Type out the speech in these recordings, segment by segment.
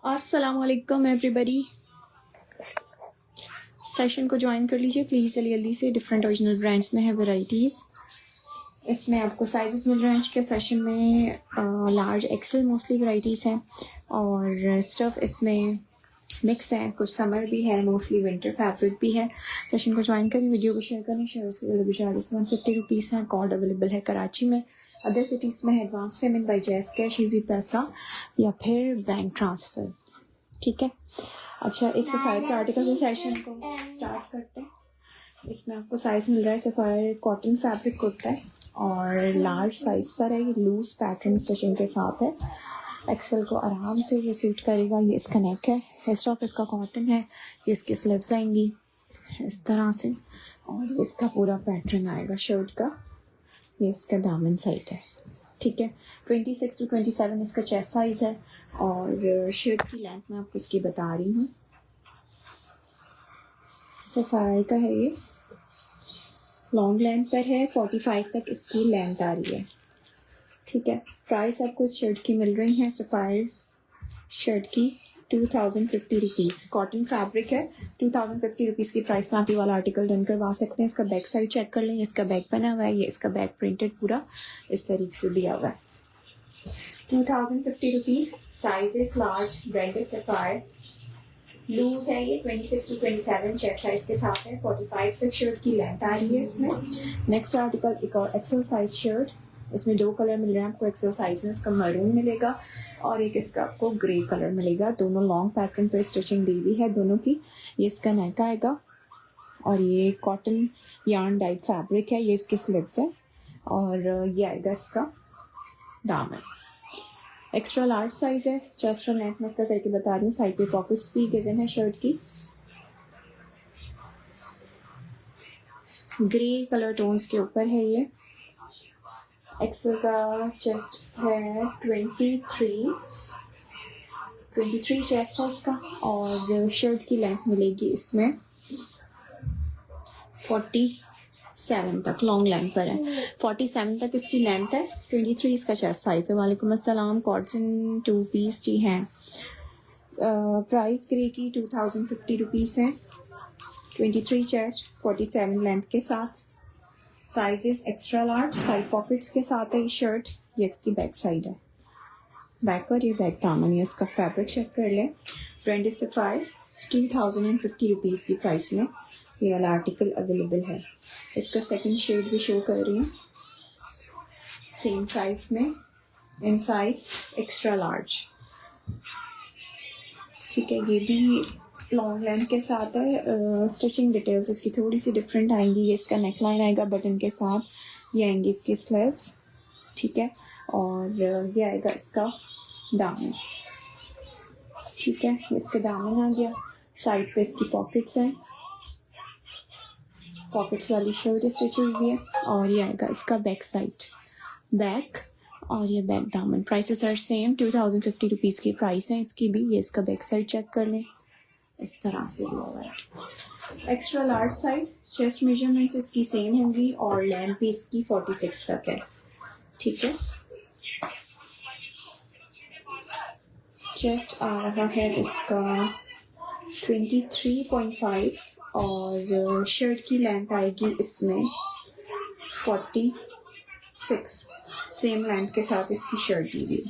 अस्सलामुअलैकुम everybody, session को join कर लीजिए प्लीज़ जल्दी जल्दी से। डिफरेंट ओरिजिनल ब्रांड्स में है वैरायटीज़। इसमें आपको साइजेस मिल रहे हैं आज के सेशन में। लार्ज एक्सेल मोस्टली वैरायटीज़ हैं और स्टफ़ इसमें मिक्स है, कुछ समर भी है, मोस्टली विंटर फैब्रिक भी है। सेशन को ज्वाइन करें, वीडियो को शेयर करें। शेयर्स के लिए चार्जेस 150 रुपीज़ हैं। कोड अवेलेबल है कराची में, अदर सिटीज़ में है advance payment by jazz cash, easy पैसा या फिर बैंक ट्रांसफ़र। ठीक है, अच्छा एक सफ़ायर के आर्टिकल से सेशन को स्टार्ट करते हैं। इसमें आपको साइज़ मिल रहा है, सफ़ायर कॉटन फैब्रिक कुर्ता है और लार्ज साइज़ पर है। ये लूज पैटर्न स्टिचिंग के साथ है, एक्सेल को आराम से ये सूट करेगा। ये इसका नेक है, हेस्ट ऑफ इसका कॉटन है, ये इसकी स्लीव्स आएंगी इस तरह से और इसका पूरा पैटर्न आएगा शर्ट का। ये इसका दामन साइड है, ठीक है। 26 to 27 इसका चेस्ट साइज़ है और शर्ट की लेंथ मैं आपको इसकी बता रही हूँ। सफ़ायर का है, ये लॉन्ग लेंथ पर है, 45 तक इसकी लेंथ आ रही है, ठीक है। प्राइस आपको इस शर्ट की मिल रही है, सफ़ायर शर्ट की 2050 रुपीज़। कॉटन फैब्रिक है, 2050 रुपीज़ की प्राइस में आप ये वाला आर्टिकल डन करवा सकते हैं। इसका बैक साइड चेक कर लें, इसका बैक बना हुआ है, ये इसका बैक प्रिंटेड पूरा इस तरीके से दिया हुआ है। 2050 rupees. Size is large, branded Sapphire, loose है ये 26 to 27 चेस्ट साइज के साथ है। 45 तक शर्ट की लेंथ आ रही है इसमें। नेक्स्ट आर्टिकल एक और एक्सेल साइज शर्ट, इसमें 2 कलर मिल रहे हैं आपको एक्सेल साइज में। इसका मरून मिलेगा और एक इसका आपको ग्रे कलर मिलेगा। दोनों लॉन्ग पैटर्न पर स्टिचिंग दी हुई है दोनों की। ये इसका नेक आएगा और ये कॉटन यार्न डाइड फैब्रिक है, ये इसकी स्लीव्स है और ये आएगा इसका दामन। एक्स्ट्रा लार्ज साइज है, चेस्ट और नेक में इसका करके बता रही हूँ। साइड पे पॉकेट्स भी गिवन है शर्ट की। ग्रे कलर टोन्स के ऊपर है ये। एक्सेल का चेस्ट है 23 चेस्ट है इसका और शर्ट की लेंथ मिलेगी इसमें 47 तक, लॉन्ग लेंथ पर है। 47 तक इसकी लेंथ है, 23 इसका चेस्ट साइज है। वालेकुम अस्सलाम, कॉटन 2 पीस जी हैं। प्राइस ग्रे की 2050 रुपीज़ है। 23 चेस्ट, 47 लेंथ के साथ। Sizes extra large, side pockets के साथ है ये शर्ट। ये इसकी बैक साइड है, बैक और ये बैक दामन। ये इसका फैब्रिक चेक कर लें, ब्रांडेड सफ़ायर 2050 रुपीज़ की प्राइस में ये वाला आर्टिकल अवेलेबल है। इसका सेकंड शेड भी शो कर रही हूँ, सेम साइज में, इन साइज एक्स्ट्रा लार्ज, ठीक है। ये भी लॉन्ग लेंथ के साथ है। स्टिचिंग डिटेल्स इसकी थोड़ी सी डिफरेंट आएंगी। ये इसका नेक लाइन आएगा बटन के साथ, ये आएंगी इसकी स्लीव्स, ठीक है। और ये आएगा इसका दामन, ठीक है। इसका दामन आ गया। साइड पे इसकी पॉकेट्स हैं, पॉकेट्स वाली शर्ट स्टिच हुई है और ये आएगा इसका बैक साइड, बैक और ये बैक दामन। प्राइसेस आर सेम, 2050 रुपीज़ की प्राइस है इसकी भी। ये इसका बैक साइड चेक कर लें, इस तरह से दिया हुआ है। Extra large size, chest measurements इसकी सेम होंगी और लेंथ भी इसकी 46 तक है, ठीक है। चेस्ट आ रहा है इसका 23.5 और शर्ट की लेंथ आएगी इसमें 46, सेम लेंथ के साथ इसकी शर्ट दी हुई।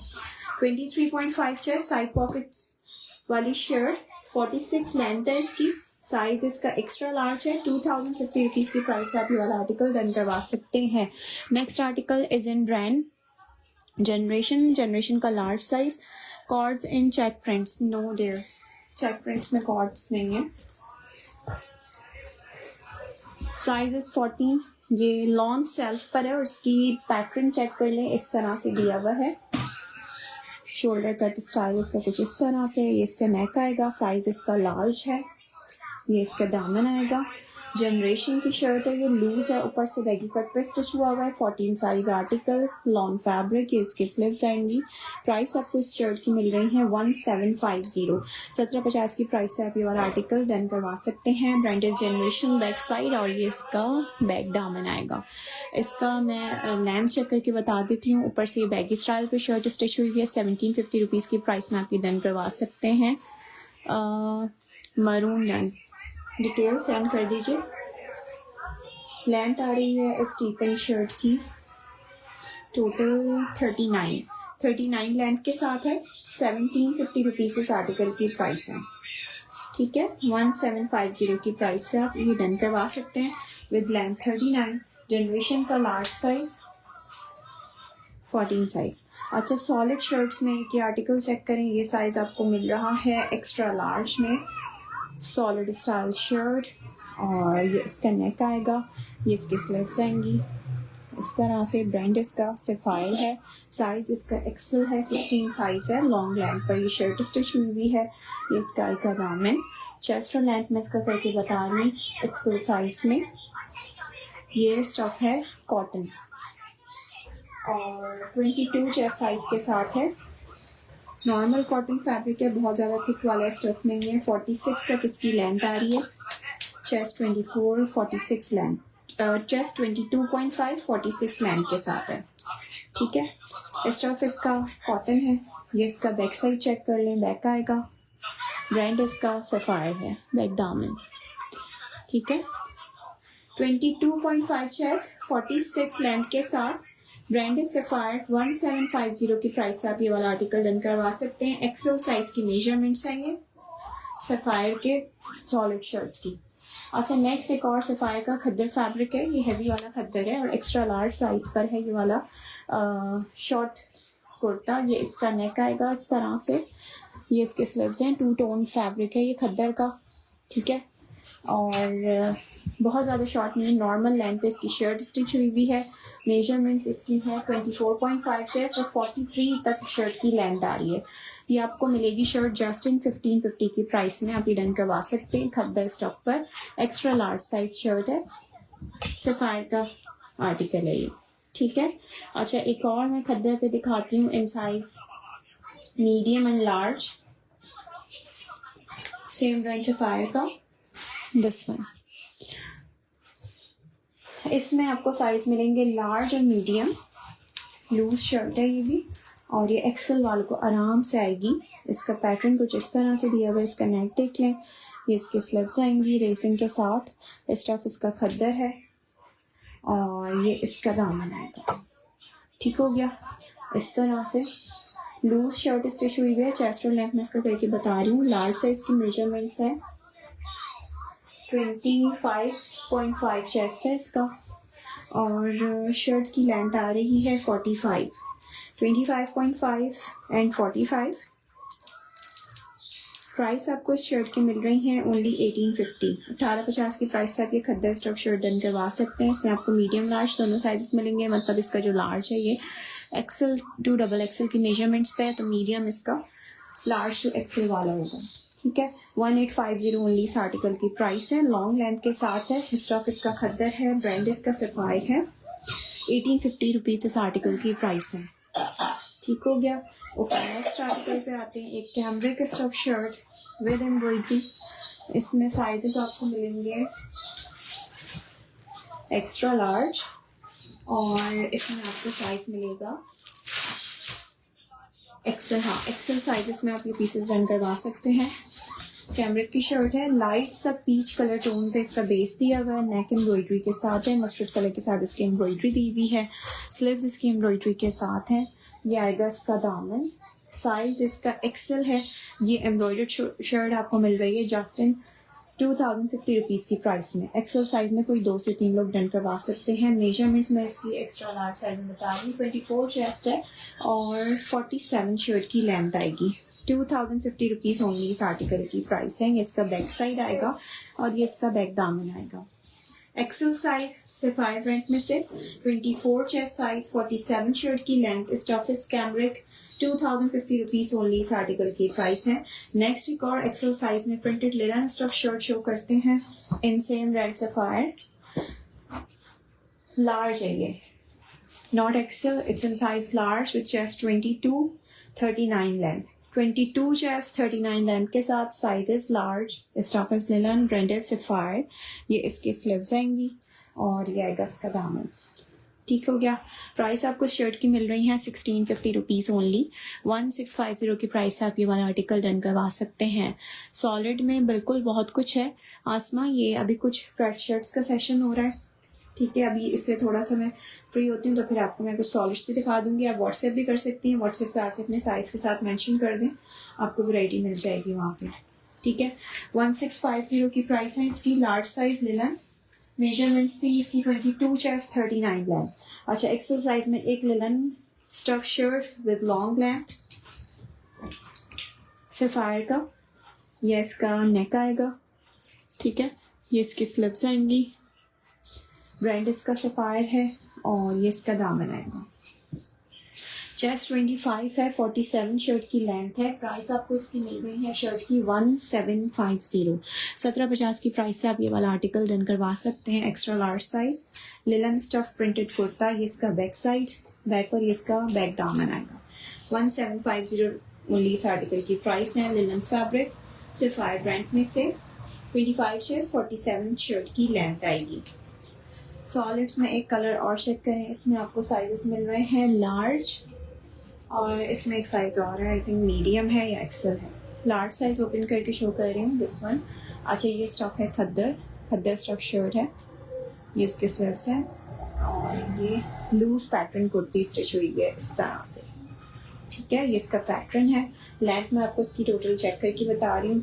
23.5 चेस्ट, साइड पॉकेट्स वाली शर्ट, 46 लेंथ है इसकी। साइज इसका एक्स्ट्रा लार्ज है। 2050 रुपीज़ की प्राइस से आप ये वाला आर्टिकल डन करवा सकते हैं। Next article is in brand generation का large size, cords in check prints, no there, check prints में कॉर्ड्स नहीं है। साइज इज 14, ये लॉन्ग सेल्फ पर है और इसकी पैटर्न चेक कर लें, इस तरह से दिया हुआ है। शोल्डर कट स्टाइल इसका कुछ इस तरह से। ये इसका नेक आएगा, साइज इसका लार्ज है ये इसका दामन आएगा। जनरेशन की शर्ट है, ये लूज है, ऊपर से बैगी कट पे स्टिच हुआ हुआ है। 14 साइज आर्टिकल, लॉन्ग फैब्रिक, ये इसके स्लीव्स आएंगी। प्राइस आपको इस शर्ट की मिल रही है 1750। 1750 की प्राइस से आप ये वाला आर्टिकल डन करवा सकते हैं। ब्रांडेड जनरेशन बैक साइड, और ये इसका बैक दामन आएगा। इसका मैं लेंथ चेक करके बता देती हूँ। ऊपर से ये बैगी स्टाइल पे शर्ट स्टिच हुई है। 1750 रुपीज़ की प्राइस में आप ये डन करवा सकते हैं। मरून डन, डिटेल सेंड कर दीजिए। लेंथ आ रही है इस टीपिंग शर्ट की टोटल 39 लेंथ के साथ है। 1750 रुपीज़ इस आर्टिकल की प्राइस है। ठीक है, 1750 की प्राइस से आप ये डन करवा सकते हैं विद लेंथ 39। जनरेशन का लार्ज साइज, 14 साइज। अच्छा, सॉलिड शर्ट्स में ये आर्टिकल चेक करें। ये साइज आपको मिल रहा है एक्स्ट्रा लार्ज में, सॉलिड स्टाइल शर्ट, और ये इसका नेक आएगा, ये इसकी स्लीव्स आएंगी इस तरह से। ब्रांड इसका सफायर है, साइज इसका एक्सेल है, 16 साइज है। लॉन्ग लेंथ पर ये शर्ट स्टिच हुई है। ये इसका का दामन, चेस्ट और लेंथ में इसका करके बता रही हूँ एक्सेल साइज में। ये स्टफ है कॉटन और 22 चेस्ट साइज के साथ है। नॉर्मल कॉटन फैब्रिक है, बहुत ज़्यादा थिक वाला स्टफ नहीं है। 46 तक इसकी लेंथ आ रही है। चेस्ट 24, 46 लेंथ, चेस्ट 22.5, 46 लेंथ के साथ है। ठीक है, स्टफ इसका कॉटन है। ये इसका बैक साइड चेक कर लें, बैक आएगा। ब्रांड इसका सफायर है, बैक दामन। ठीक है, 22.5 चेस्ट, 46 लेंथ के साथ। ब्रांडेड सफायर 1750 की प्राइस से आप ये वाला आर्टिकल डन करवा सकते हैं। एक्सेल साइज की मेजरमेंट्स हैं ये सफायर के सॉलिड शर्ट की। अच्छा, नेक्स्ट एक और सफायर का खद्दर फैब्रिक है। ये हैवी वाला खद्दर है और एक्स्ट्रा लार्ज साइज पर है ये वाला शॉर्ट कुर्ता। ये इसका नेक आएगा इस तरह से। ये इसके स्लीव्स हैं, 2 टोन फैब्रिक है ये खद्दर का। ठीक है, और बहुत ज़्यादा शॉर्ट नहीं, नॉर्मल लेंथ पे इसकी शर्ट स्टिच हुई हुई है। मेजरमेंट्स इसकी है 24.5 चेस्ट और 43 तक शर्ट की लेंथ आ रही है। ये आपको मिलेगी शर्ट जस्ट इन 1550 की प्राइस में। आप ये डन करवा सकते हैं खद्दर स्टॉक पर। एक्स्ट्रा लार्ज साइज शर्ट है, सफायर का आर्टिकल है ये। ठीक है, अच्छा एक और मैं खद्दर पे दिखाती हूँ in size medium and large. Same brand sapphire का दिस वन। इसमें आपको साइज मिलेंगे लार्ज और मीडियम। लूज शर्ट है ये भी, और ये एक्सेल वालों को आराम से आएगी। इसका पैटर्न कुछ इस तरह से दिया हुआ है। इसका नेक देख लें, ये इसके स्लीव्स आएंगी रेसिंग के साथ। स्टफ इसका खद्दर है और ये इसका दामन आएगा। ठीक हो गया, इस तरह से लूज शर्ट स्टिच हुई है। चेस्ट और लेंथ में इसका करके बता रही हूँ। लार्ज साइज की मेजरमेंट्स है, 25.5 चेस्ट है इसका, और शर्ट की लेंथ आ रही है 45, 25.5 एंड 45। प्राइस आपको इस शर्ट की मिल रही हैं ओनली 1850। 1850 की प्राइस से आप ये खद्दर स्टफ शर्ट डन करवा सकते हैं। इसमें आपको मीडियम लार्ज दोनों साइजेस मिलेंगे। मतलब इसका जो लार्ज है ये एक्सेल टू डबल एक्सेल की मेजरमेंट्स पे है, तो मीडियम इसका लार्ज टू एक्सेल वाला होगा। ठीक है, 1850 ओनली इस आर्टिकल की प्राइस है। लॉन्ग लेंथ के साथ है। स्टफ इसका खद्दर है, ब्रांड इसका सफायर है। 1850 रुपीज़ इस आर्टिकल की प्राइस है। ठीक हो गया, ओके नेक्स्ट आर्टिकल पे आते हैं। एक cambric stuff shirt with embroidery. इसमें साइजेस आपको मिलेंगे एक्स्ट्रा लार्ज, और इसमें आपको साइज मिलेगा एक्सेल। हाँ, एक्सेल साइजेस में आप ये पीसेस डन करवा सकते हैं। कैमरिक की शर्ट है, लाइट सा पीच कलर टोन पे इसका बेस दिया हुआ है। नेक एम्ब्रॉयडरी के साथ है, मस्टर्ड कलर के साथ इसकी एम्ब्रॉयडरी दी हुई है। स्लीव्स इसकी एम्ब्रॉयडरी के साथ है। ये आएगा इसका दामन, साइज इसका एक्सेल है। ये एम्ब्रॉयडर्ड शर्ट आपको मिल रही है जस्ट इन 2050 रुपीज़ की प्राइस में। एक्सेल साइज में कोई 2 से 3 लोग डन करवा सकते हैं। मेजरमेंट्स में इसकी एक्स्ट्रा लार्ज साइज में बता रही हूँ। 24 चेस्ट है और 47 शर्ट की लेंथ आएगी। 2050 रुपीज़ ओनली इस आर्टिकल की प्राइस है। ये इसका बैक साइड आएगा और ये इसका बैक दामन आएगा। एक्सेल साइज सफायर ब्रांड में से 24 चेस्ट साइज 47 शर्ट की length stuff is cambric 2050 rupees only इस आर्टिकल की प्राइस है। नेक्स्ट एक और एक्सेल साइज में printed linen stuff shirt show करते हैं in same brand Sapphire. Large है ये, not XL, it's in size large with chest 22 39 length 22 chest 39 length के साथ sizes large stuff is linen branded Sapphire. ये इसकी स्लीव्स आएंगी और ये आएगा इसका दामन। ठीक हो गया। प्राइस आपको शर्ट की मिल रही है 1650 रुपीज़ ओनली। 1650 की प्राइस से आप ये वाला आर्टिकल डन करवा सकते हैं। सॉलिड में बिल्कुल बहुत कुछ है। आसमा ये अभी कुछ स्वेट शर्ट्स का सेशन हो रहा है, ठीक है। अभी इससे थोड़ा सा मैं फ्री होती हूँ तो फिर आपको मैं कुछ सॉलिड्स भी दिखा दूंगी। आप व्हाट्सएप भी कर सकती हैं, व्हाट्सएप पे आके अपने साइज के साथ मेंशन कर दें, आपको वैरायटी मिल जाएगी वहाँ पे। ठीक है। 1650 की प्राइस है इसकी। लार्ज साइज लिनन, मेजरमेंट्स थी इसकी 22 चेस्ट 39 लेंथ। अच्छा, एक्सेल साइज में एक linen stuff shirt with long length sapphire का, ये इसका नेक आएगा। ठीक है, ये इसकी स्लिप्स आएंगी, ब्रांड इसका सफायर है और ये इसका दामन आएगा। चेस्ट 25 है, 47 शर्ट की लेंथ है। प्राइस आपको इसकी मिल रही है शर्ट की 1750। 1750 की प्राइस से आप ये वाला आर्टिकल डन करवा सकते हैं। Extra large size linen stuff printed kurta, ये इसका बैक साइड, बैक और ये इसका बैक दामन आएगा। 1750 ओनली इस आर्टिकल की प्राइस है। लिनन फैब्रिक सफायर ब्रांड में से 25 चेस्ट 47 शर्ट की लेंथ आएगी। सॉलिड्स में एक कलर और चेक करें, इसमें आपको साइजेस मिल रहे हैं लार्ज और इसमें एक साइज और है, आई थिंक मीडियम है या एक्सेल है। लार्ज साइज ओपन करके शो कर रही हूँ, दिस वन। अच्छा, ये स्टफ है खद्दर स्टफ शर्ट है, ये इसके स्लीव्स है और ये लूज पैटर्न कुर्ती स्टिच हुई है इस तरह से। ठीक है, ये इसका पैटर्न है। लेंथ में आपको इसकी टोटल चेक करके बता रही हूँ।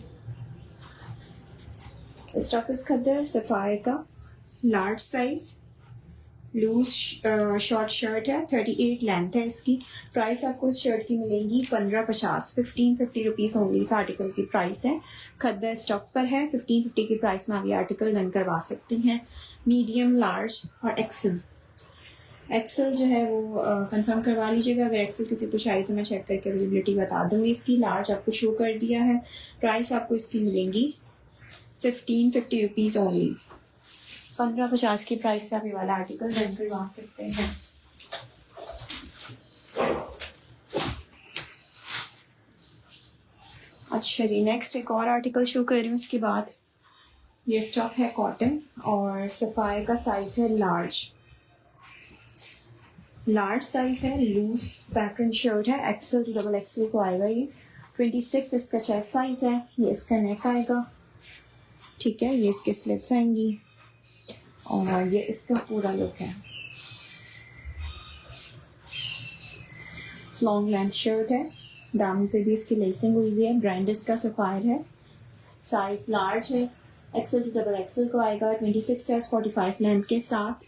स्टफ इस खद्दर सफायर का, large size loose short shirt है, 38 लेंथ है इसकी। प्राइस आपको इस शर्ट की मिलेगी 1550 रुपीज़ ओनली इस आर्टिकल की प्राइस है। खद्दर स्टफ पर है, 1550 की प्राइस में आप ये आर्टिकल डन करवा सकती हैं। मीडियम, लार्ज और एक्सेल जो है वो कंफर्म करवा लीजिएगा। अगर एक्सेल किसी को चाहिए तो मैं चेक करके अवेलेबिलिटी बता दूंगी इसकी। लार्ज आपको शो कर दिया है। प्राइस आपको इसकी मिलेंगी 1550 रुपीज़ ओनली। 1550 की प्राइस से आप ये वाला आर्टिकल डन करवा सकते हैं। अच्छा जी, नेक्स्ट एक और आर्टिकल शो कर रही हूँ उसके बाद। ये स्टफ है कॉटन और सफायर का साइज है लार्ज साइज है, लूज पैटर्न शर्ट है, एक्सेल टू डबल एक्सेल को आएगा ये। 26 इसका चेस्ट साइज है, ये इसका नेक आएगा। ठीक है, ये इसके स्लिप्स आएंगी और ये इसका पूरा लुक है। लॉन्ग लेंथ शर्ट है, दामन पे भी इसकी लेसिंग हुई है। ब्रांड इसका सफायर है, साइज लार्ज है, एक्सेल टू डबल एक्सेल को आएगा। 26 चेस्ट 45 लेंथ के साथ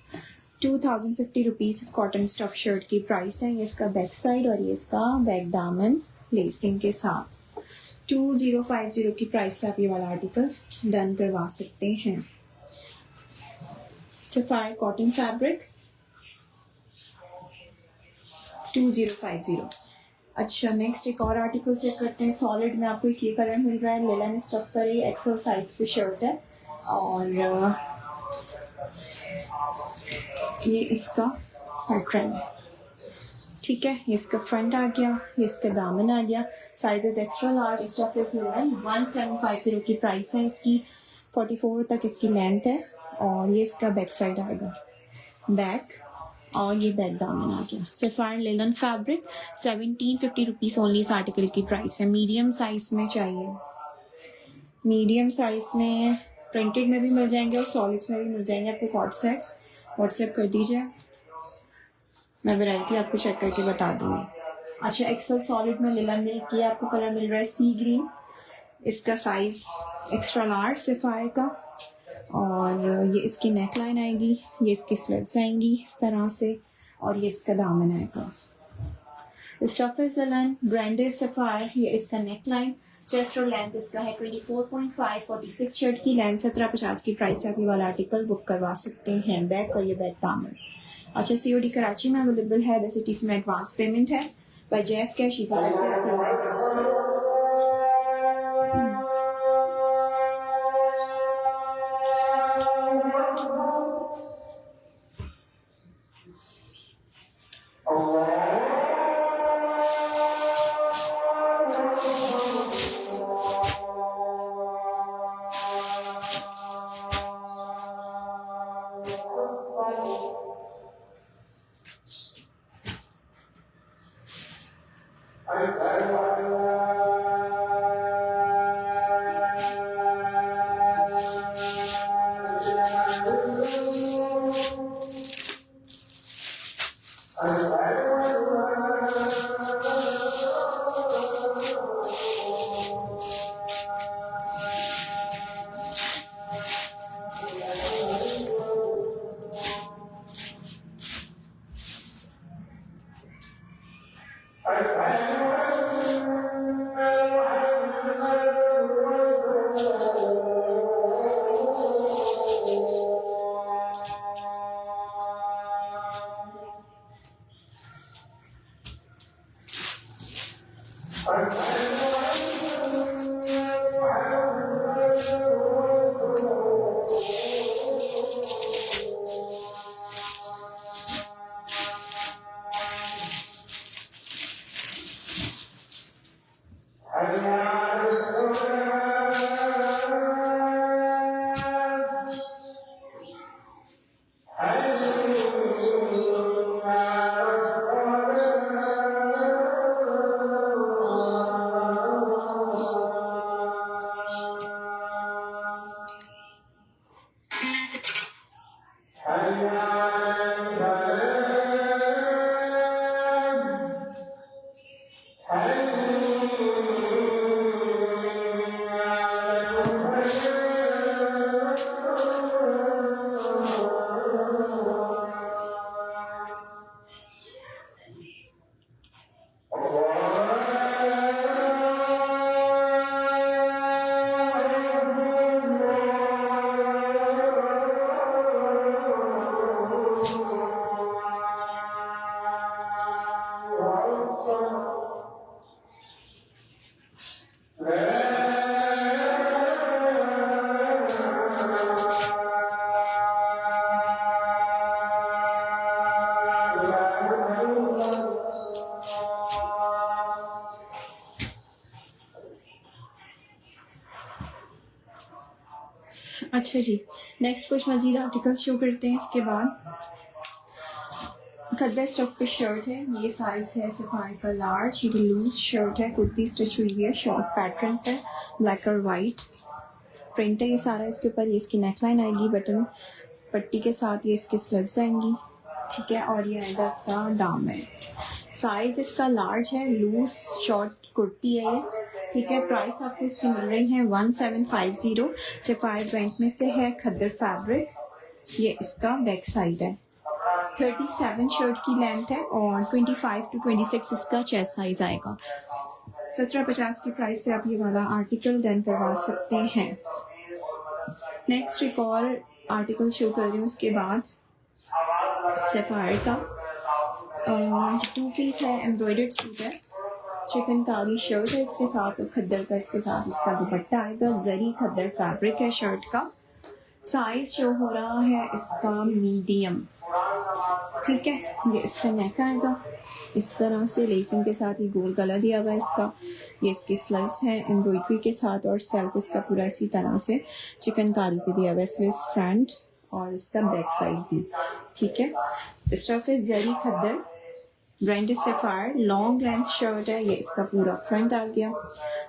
2050 रुपीज़ इस कॉटन स्टफ शर्ट की प्राइस है। ये इसका बैक साइड और ये इसका बैक दामन लेसिंग के साथ 2050 की प्राइस से आप ये वाला आर्टिकल डन करवा सकते हैं। Sapphire cotton fabric 2050। अच्छा, नेक्स्ट एक और आर्टिकल चेक करते हैं। सॉलिड में आपको एक ये कलर मिल रहा है, लिनन स्टफ पर ये एक्सेल साइज की शर्ट है और ये इसका पैटर्न है। ठीक है, ये इसका फ्रंट आ गया, ये इसका दामन आ गया। Sizes extra large, stuff is linen. 1750 की प्राइस है इसकी। 44 तक इसकी लेंथ है और ये इसका बैक साइड आएगा, बैक और ये बैक दामन आ गया। Sapphire linen fabric 1750 rupees only इस आर्टिकल की प्राइस है। मीडियम साइज में चाहिए, मीडियम साइज में प्रिंटेड में भी मिल जाएंगे और सॉलिड्स में भी मिल जाएंगे। आपको कॉर्ड सेट्स व्हाट्सएप कर दीजिए, मैं वैरायटी आपको चेक करके बता दूंगी। अच्छा, एक्सेल सॉलिड में लिनन में ये आपको कलर मिल रहा है सी ग्रीन, इसका साइज एक्स्ट्रा लार्ज सफायर का और ये इसकी नेक लाइन आएगी, ये इसकी स्लीव्स आएंगी इस तरह से और ये इसका दामन आएगा। Stuff is the line, brand is sapphire, ये इसका नेक लाइन, चेस्ट और लेंथ इसका है 24.5, 46 शर्ट की लेंथ 1750 की प्राइस से आप ये वाला आर्टिकल बुक करवा सकते हैं। बैक और ये बैक दामन। अच्छा, COD कराची में अवेलेबल है, द सिटीज में एडवांस पेमेंट है, बाय जैस कैश इजाजत से आप करवाएं ट्रांसफर। अच्छा जी, नेक्स्ट कुछ मजीद आर्टिकल्स शो करते हैं। इसके बाद खद्दे स्टफ पे शर्ट है, ये साइज है सफारी का लार्ज, ये लूज शर्ट है, कुर्ती स्टिच हुई है शॉर्ट पैटर्न पे, ब्लैक और वाइट प्रिंट है ये सारा। इसके ऊपर ये इसकी नेकलाइन आएगी, बटन पट्टी के साथ ये इसके स्लीव्स आएंगी, ठीक है, और ये आएगा इसका दामन। साइज इसका लार्ज है, लूज शॉर्ट कुर्ती है ये, ठीक है। प्राइस आपको इसकी मिल रही है 1750, सफायर ब्रांड में से है, खद्दर फैब्रिक। ये इसका बैक साइड है, 37 शर्ट की लेंथ है और 25 to 26 इसका चेस्ट साइज आएगा। 1750 की प्राइस से आप ये वाला आर्टिकल डन करवा सकते हैं। नेक्स्ट एक और आर्टिकल शो कर रही हूँ। उसके बाद सफायर का 2 पीस है, एम्ब्रॉयडर्ड सूट है, चिकनकारी शर्ट है इसके साथ, और खद्दर का इसके साथ इसका दुपट्टा आएगा, जरी खद्दर फैब्रिक है शर्ट का। साइज शो हो रहा है इसका मीडियम, ठीक है। ये इसका नेक आएगा इस तरह से, लेसिंग के साथ, ये गोल गला दिया हुआ है इसका, ये इसके स्लीव्स है एम्ब्रॉयडरी के साथ, और सेल्फ इसका पूरा इसी तरह से चिकनकारी पे दिया हुआ है, स्लीव्स फ्रंट और इसका बैक साइड भी, ठीक है। Stuff is zari khaddar, brand sapphire, long length shirt है, ये इसका पूरा फ्रंट आ गया,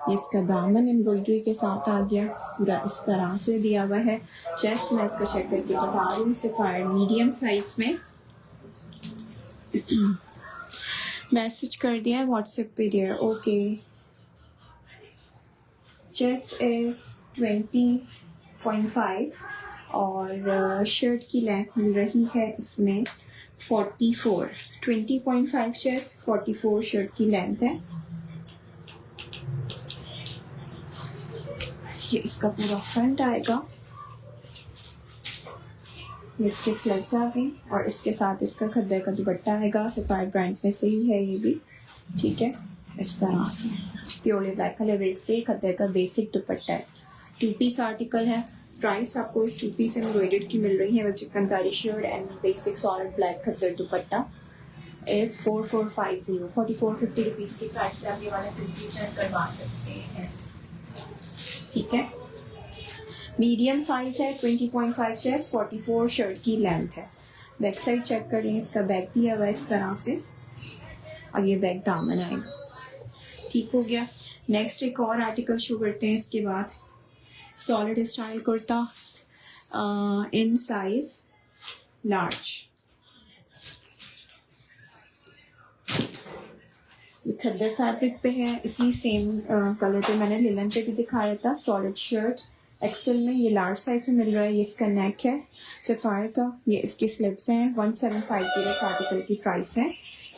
ये इसका दामन एम्ब्रॉयडरी के साथ आ गया, पूरा इस तरह से दिया हुआ है। चेस्ट में इसका चेक करके बता रही हूँ, सफायर मीडियम साइज में मैसेज कर दिया है व्हाट्सएप पे डियर, ओके। चेस्ट इज 20.5 और शर्ट की लेंथ मिल रही है इसमें 44, 20.5 चेस्ट, 44 शर्ट की लेंथ है। ये इसका पूरा फ्रंट आएगा, ये इसके स्लीव्स आ गई और इसके साथ इसका खद्दर का दुपट्टा आएगा। सफायर ब्रांड में से ही है ये भी, ठीक है। इस तरह से प्योरली ब्लैक कलर बेस पे खद्दर का बेसिक दुपट्टा है। 2 पीस आर्टिकल है। प्राइस आपको इस 2 पीस एम्ब्रॉयडर्ड की मिल रही है with chikankari shirt and basic solid black khaddar dupatta is 4450, 4450 rupees की प्राइस से आप ये वाले 2 पीस करवा सकते हैं, ठीक है। मीडियम साइज है, 20.5 चेस्ट, 44 शर्ट की लेंथ है। बैक साइड चेक कर लें, इसका बैक दिया हुआ इस तरह से और ये बैक दामन आएगा, ठीक हो गया। नेक्स्ट एक और आर्टिकल शो करते हैं इसके बाद। सॉलिड स्टाइल कुर्ता इन साइज लार्ज, ये खद्दर फैब्रिक पे है। इसी सेम कलर पे मैंने लिलन पे भी दिखाया था। सॉलिड शर्ट एक्सेल में, ये लार्ज साइज में मिल रहा है। ये इसका नेक है सफायर का, ये इसकी स्लिप्स हैं। 1750 आर्टिकल की प्राइस है।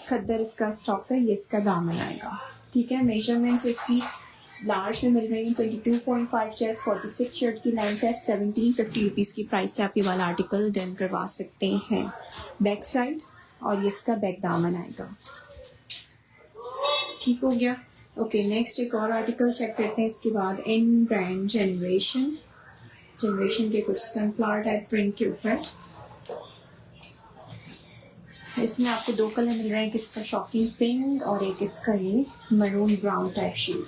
खद्दर इसका स्टॉफ है, ये इसका दामन आएगा, ठीक है। मेजरमेंट्स इसकी लार्ज में मिल रही है। 22.5 चेस्ट, 46 शर्ट की लेंथ है। 1750 रुपीज़ की प्राइस से आप ये वाला आर्टिकल डन करवा सकते हैं। बैक साइड और ये इसका बैक दामन आएगा, ठीक हो गया। ओके, नेक्स्ट एक और आर्टिकल चेक करते हैं इसके बाद। इन ब्रांड जनरेशन के कुछ सनफ्लावर टाइप प्रिंट के ऊपर। इसमें आपको 2 कलर मिल रहे हैं, एक इसका शॉकिंग पिंक और एक इसका ये मरून ब्राउन टाइप शेड।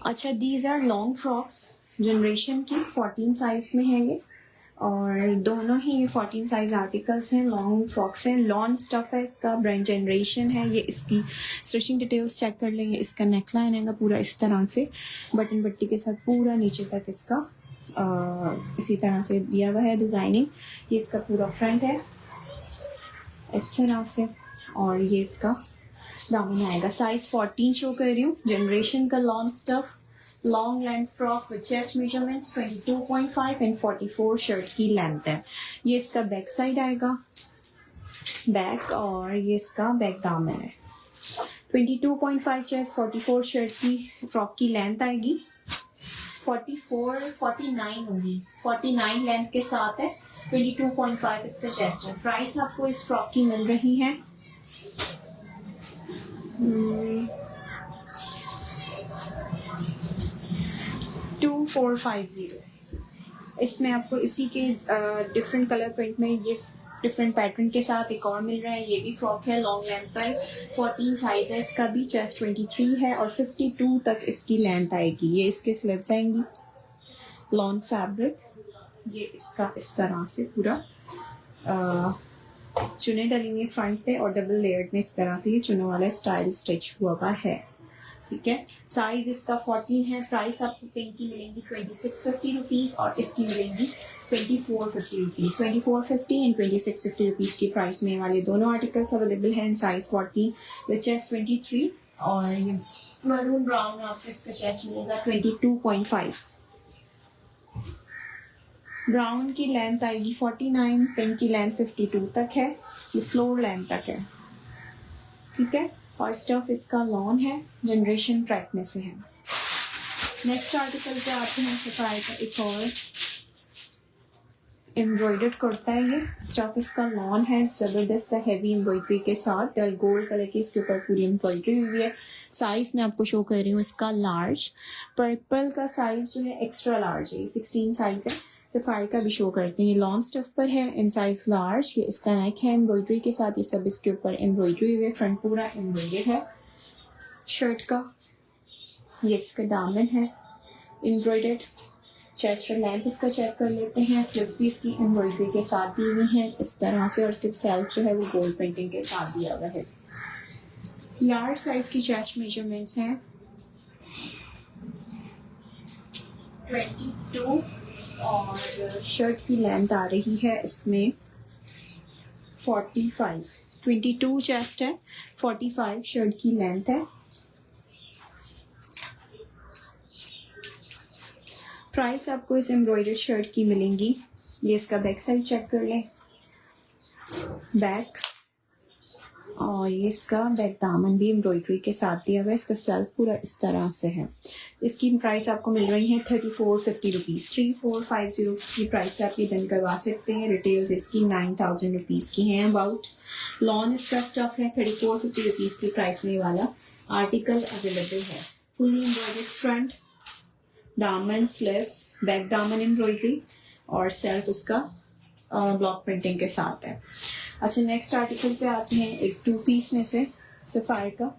अच्छा, these are long frocks Generation की, 14 साइज में है ये और दोनों ही ये 14 साइज आर्टिकल्स हैं। लॉन्ग फ्रॉक्स हैं, लॉन स्टफ है इसका, ब्रांड जनरेशन है। ये इसकी स्टिचिंग डिटेल्स चेक कर लेंगे। इसका नेकलाइन है पूरा इस तरह से बटन पट्टी के साथ पूरा नीचे तक इसका इसी तरह से दिया हुआ है डिज़ाइनिंग। ये इसका पूरा फ्रंट है इस तरह से और ये इसका दामन आएगा। साइज 14 शो कर रही हूँ। जनरेशन का long stuff, long length frock with chest measurements 22.5 and 44 shirt की लेंथ है। ये इसका बैक साइड आएगा, बैक, और ये इसका बैक दामन है। 22.5 चेस्ट, 44 शर्ट की फ्रॉक की लेंथ आएगी। 49 होगी, 49 लेंथ के साथ है। 22.5 इसका चेस्ट है। प्राइस आपको इस फ्रॉक की मिल रही है 2450। इसमें आपको इसी के डिफरेंट कलर प्रिंट में ये डिफरेंट पैटर्न के साथ एक और मिल रहा है। ये भी फ्रॉक है लॉन्ग लेंथ पर, 14 साइज है इसका भी। चेस्ट 23 है और 52 तक इसकी लेंथ आएगी। ये इसके स्लीव्स आएंगी, लॉन फैब्रिक। ये इसका इस तरह से पूरा चुने डली हुई फ्रंट पे और डबल लेयर्ड में इस तरह से ये चुनों वाला स्टाइल स्टिच हुआ हुआ है, ठीक है। साइज इसका 14 है। प्राइस आपको पिंक की मिलेंगी 2650 रुपीज़ और इसकी मिलेंगी 2450 रुपीज़। 2450 एंड 2650 रुपीज़ की प्राइस में वाले दोनों आर्टिकल्स अवेलेबल हैं। साइज 14 विद चेस्ट 23 और ये मरून ब्राउन आपको इसका चेस्ट मिलेगा 22.5। ब्राउन की लेंथ आएगी 49, पिंक की लेंथ 52 तक है। ये फ्लोर लेंथ तक है, ठीक है। और स्टफ इसका लॉन है, जनरेशन ट्रैक में से है। नेक्स्ट आर्टिकल पे आते हैं। सफाई का एक और एम्ब्रॉयडर्ड कुर्ता है। ये स्टफ इसका लॉन है, ज़बरदस्त हैवी एम्ब्रॉयडरी के साथ गोल्ड कलर की इसके ऊपर पूरी एम्ब्रॉयडरी हुई है। साइज मैं आपको शो कर रही हूँ इसका लार्ज। पर्पल का साइज जो है एक्स्ट्रा लार्ज है, 16 साइज है। सफारी का भी शो करते हैं। ये लॉन्ग स्टफ पर है इन साइज लार्ज। ये इसका नेक है एम्ब्रॉयडरी के साथ, ये सब इसके ऊपर एम्ब्रॉयडरी हुई है। फ्रंट पूरा एम्ब्रॉयडर्ड है शर्ट का। ये इसका दामन है एम्ब्रॉयडर्ड। चेस्ट और लेंथ इसका चेक कर लेते हैं। स्लीव्स भी इसकी एम्ब्रॉयडरी के साथ दी हुई है इस तरह से और इसके सेल्फ जो है वो गोल्ड प्रिंटिंग के साथ दिया हुआ है। लार्ज साइज की चेस्ट मेजरमेंट्स हैं 22 और शर्ट की लेंथ आ रही है इसमें 45। 22 चेस्ट है, 45 शर्ट की लेंथ है। प्राइस आपको इस एम्ब्रॉयडर्ड शर्ट की मिलेंगी। ये इसका बैक साइड चेक कर लें, बैक, और ये इसका बैक दामन भी एम्ब्रॉयडरी के साथ दिया हुआ है। इसका सेल्फ पूरा इस तरह से है। इसकी प्राइस आपको मिल रही है 3450 रुपीज़। 3450 की प्राइस से आप ये डन करवा सकते हैं। रिटेल्स इसकी 9000 रुपीज़ की हैं अबाउट। लॉन इसका स्टफ है। 3450 रुपीज़ की प्राइस में वाला आर्टिकल अवेलेबल है। फुली एम्ब्रॉयडर्ड फ्रंट, दामन, स्लीव्स, बैक दामन एम्ब्रॉयडरी और सेल्फ उसका ब्लॉक प्रिंटिंग के साथ है। अच्छा, नेक्स्ट आर्टिकल पे आते हैं। एक 2 पीस में से सफायर का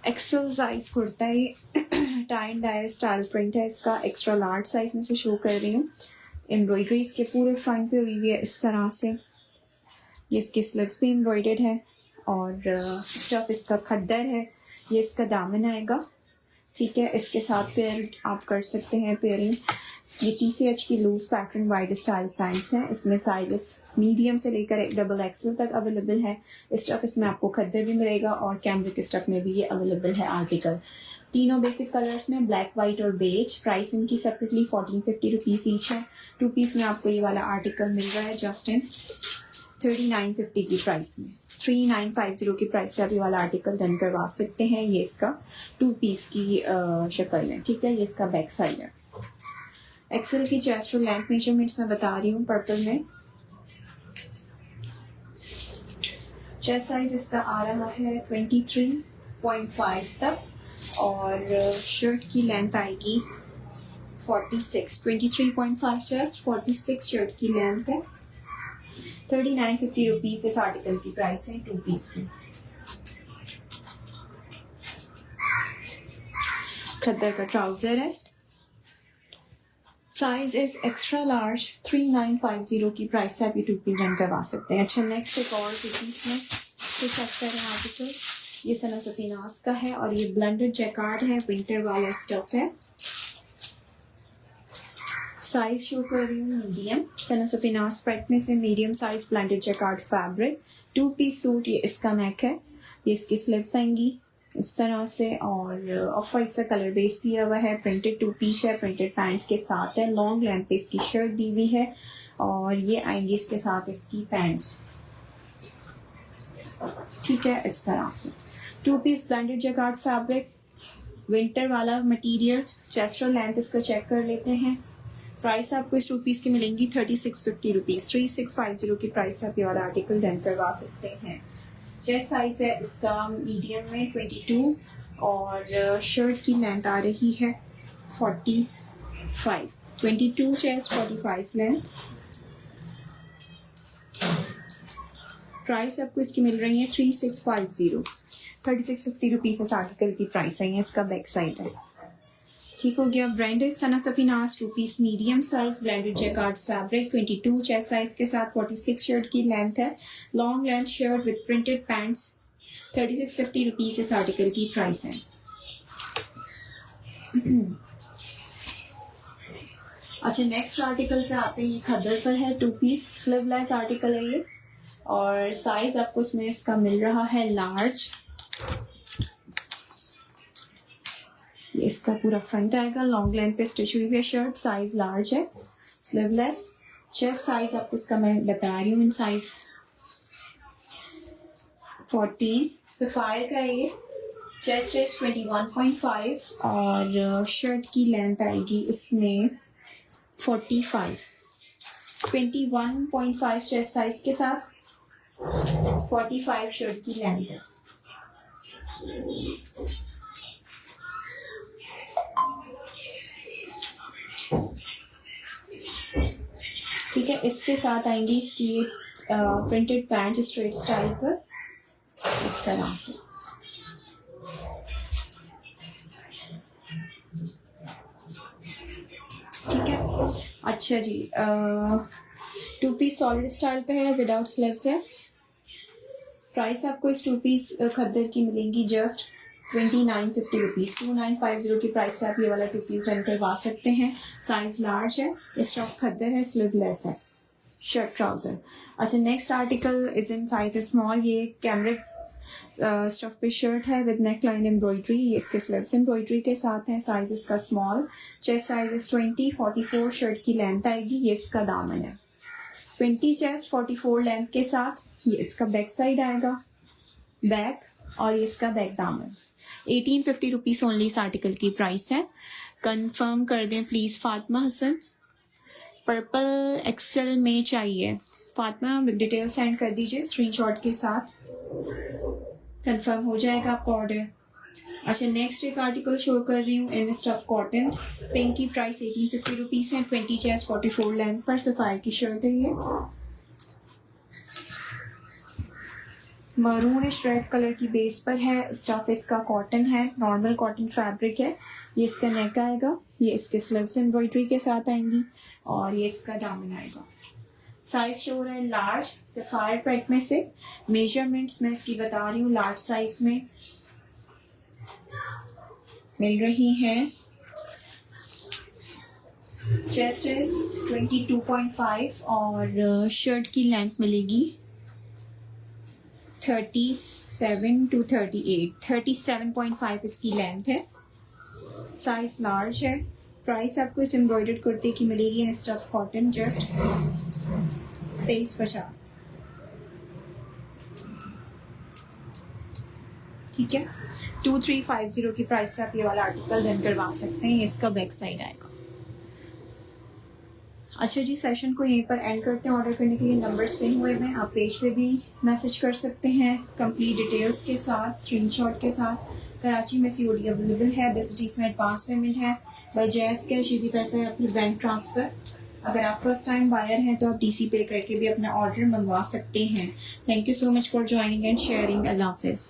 एक्सेल साइज कुर्ता है। Tie and dye style print है इसका। एक्स्ट्रा लार्ज साइज में से शो कर रही हूँ। एम्ब्रॉयडरी इसके पूरे फ्रंट पे हुई हुई है इस तरह से। ये इसके स्लीव्स भी एम्ब्रॉयडर्ड है और स्टफ इसका खद्दर है। ये इसका दामन आएगा, ठीक है। इसके साथ पेयर आप कर सकते हैं पेयरिंग। ये TCH की loose pattern wide style pants हैं। इसमें साइजेस मीडियम से लेकर डबल एक्सेल तक अवेलेबल है। स्टफ इसमें आपको खद्दर भी मिलेगा और कैमरिक स्टफ में भी ये अवेलेबल है आर्टिकल। तीनों बेसिक कलर्स में, ब्लैक, वाइट और बेज। प्राइस इनकी सेपरेटली 1450 रुपीज़ ईच है। 2 पीस में आपको ये वाला आर्टिकल मिल रहा है जस्ट इन 3950 की प्राइस में। 3950 की प्राइस से आप ये वाला आर्टिकल डन करवा सकते हैं। ये इसका 2 पीस की शक्ल है, ठीक है। ये इसका बैक साइड है। एक्सेल की चेस्ट और लेंथ मेजरमेंट्स मैं बता रही हूँ पर्पल में। चेस्ट साइज इसका आ रहा है 23.5 तक और शर्ट की लेंथ आएगी 46। 23.5 चेस्ट, 46 शर्ट की लेंथ है। 3950 रुपीज़ इस आर्टिकल की प्राइस है 2 पीस की। खद्दर का ट्राउजर है। Size is extra large. 3950 की प्राइस से आप ये 2 पीस रन करवा सकते हैं। अच्छा, नेक्स्ट एक और 2 पीस में तो चेक करें आर्टिकल। ये सना सफीनास का है और ये ब्लेंडेड जैकार्ड है, विंटर वाला स्टफ है। साइज शो कर रही हूँ मीडियम। सना सफीनास प्रेट में से medium size blended jacquard fabric. 2 piece suit. ये इसका नेक है। ये इसकी स्लीव्स आएंगी इस तरह से और ऑफ वाइट सा कलर बेस दिया हुआ है। प्रिंटेड 2 पीस है, प्रिंटेड पैंट्स के साथ है। लॉन्ग लेंथ पे इसकी शर्ट दी हुई है और ये आएंगी इसके साथ इसकी पैंट्स, ठीक है, इस तरह से। 2 piece blended jacquard fabric, winter वाला मटेरियल। चेस्ट और लेंथ इसका चेक कर लेते हैं। प्राइस आपको इस 2 पीस की मिलेंगी 3650 रुपीज़। 3650 की प्राइस से आप ये वाला आर्टिकल डन करवा सकते हैं। चेस्ट साइज है इसका मीडियम में 22 और शर्ट की लेंथ आ रही है 45। 22 चेस्ट, 45 लेंथ। प्राइस आपको इसकी मिल रही है 3650। 3650 रुपीज़ इस आर्टिकल की प्राइस है। इसका बैक साइड है, ठीक हो गया। ब्रांड है Sana Safinaz. 2 piece medium size blended jacquard fabric. 22 chest size के साथ 46 शर्ट की लेंथ है। Long length shirt with printed pants. 3650 rupees इस आर्टिकल की प्राइस है। अच्छा, नेक्स्ट आर्टिकल पे आते हैं। ये खद्दर पर है। 2 पीस स्लीवलेस आर्टिकल है ये और साइज आपको इसमें इसका मिल रहा है लार्ज। इसका पूरा फ्रंट आएगा। लॉन्ग लेंथ पे स्टिच हुई है शर्ट। साइज लार्ज है, स्लीवलेस। चेस्ट साइज आपको इसका मैं बता रही हूँ, साइज 14। सफायर का ये चेस्ट है 21.5 और शर्ट की लेंथ आएगी इसमें 45। 21.5 चेस्ट साइज के साथ 45 शर्ट की लेंथ है। ठीक है, इसके साथ आएंगी इसकी प्रिंटेड पैंट स्ट्रेट स्टाइल पर इस तरह से। ठीक है, अच्छा जी। 2 पीस सॉलिड स्टाइल पे है, विदाउट स्लीव्स है। प्राइस आपको इस 2 पीस खद्दर की मिलेंगी जस्ट 2950 रुपीज़, 2950 की प्राइस से आप ये वाला 2 पीस डन करवा सकते हैं। साइज़ लार्ज है, स्टॉक खद्दर है, स्लीवलेस है, शर्ट ट्राउज़र। अच्छा, next article is in size small. ये कैमरेट स्टफ पे शर्ट है विद नेक लाइन एम्ब्रॉयडरी, ये इसके स्लीव्स एम्ब्रॉयडरी के साथ है। साइज इसका small, chest size is 20, 44 shirt की लेंथ आएगी। ये इसका दामन है, 20 चेस्ट 44 लेंथ के साथ। ये इसका बैक साइड आएगा, बैक, और ये इसका बैक दामन। 1850 रुपीज़ ओनली इस आर्टिकल की प्राइस है। कंफर्म कर दें please. Fatima Hasan, purple XL में चाहिए। फातिमा डिटेल सेंड कर दीजिए स्क्रीनशॉट के साथ, कंफर्म हो जाएगा आपका ऑर्डर। अच्छा, नेक्स्ट एक आर्टिकल शो कर रही हूँ इन स्टफ कॉटन। पिंक की प्राइस 1850 रुपीज़ है, 20 चेस्ट 44 लेंथ पर सफायर की शर्ट है। ये मरूनिश रेड कलर की बेस पर है, स्टफ इसका कॉटन है, नॉर्मल कॉटन फैब्रिक है। ये इसका नेक आएगा, ये इसके स्लीव्स एम्ब्रॉयडरी के साथ आएंगी, और ये इसका दामन आएगा। साइज शो हो रहा है लार्ज, सफायर पैट में से। मेजरमेंट्स मैं इसकी बता रही हूँ, लार्ज साइज में मिल रही हैं। चेस्ट इज 22.5 और शर्ट की लेंथ मिलेगी 37 to 38, 37.5 इसकी लेंथ है। साइज लार्ज है। प्राइस आपको इस एम्ब्रॉयडर्ड कुर्ते की मिलेगी इन स्टफ कॉटन जस्ट 2350। ठीक है, 2350 की प्राइस से आप ये वाला आर्टिकल डन करवा सकते हैं। ये इसका बैक साइड आएगा। अच्छा जी, सेशन को यहीं पर एंड करते हैं। ऑर्डर करने के लिए नंबर्स पे हुए हैं, आप पेज पे भी मैसेज कर सकते हैं कंप्लीट डिटेल्स के साथ, स्क्रीनशॉट के साथ। कराची में COD अवेलेबल है, 10 सिटीज़ में एडवांस पेमेंट है बाय जैज़ कैश, इजी पैसा या फिर बैंक ट्रांसफ़र। अगर आप फर्स्ट टाइम बायर हैं तो आप DC पे करके भी अपना ऑर्डर मंगवा सकते हैं। Thank you so much for joining and sharing. अल्लाह हाफिज़।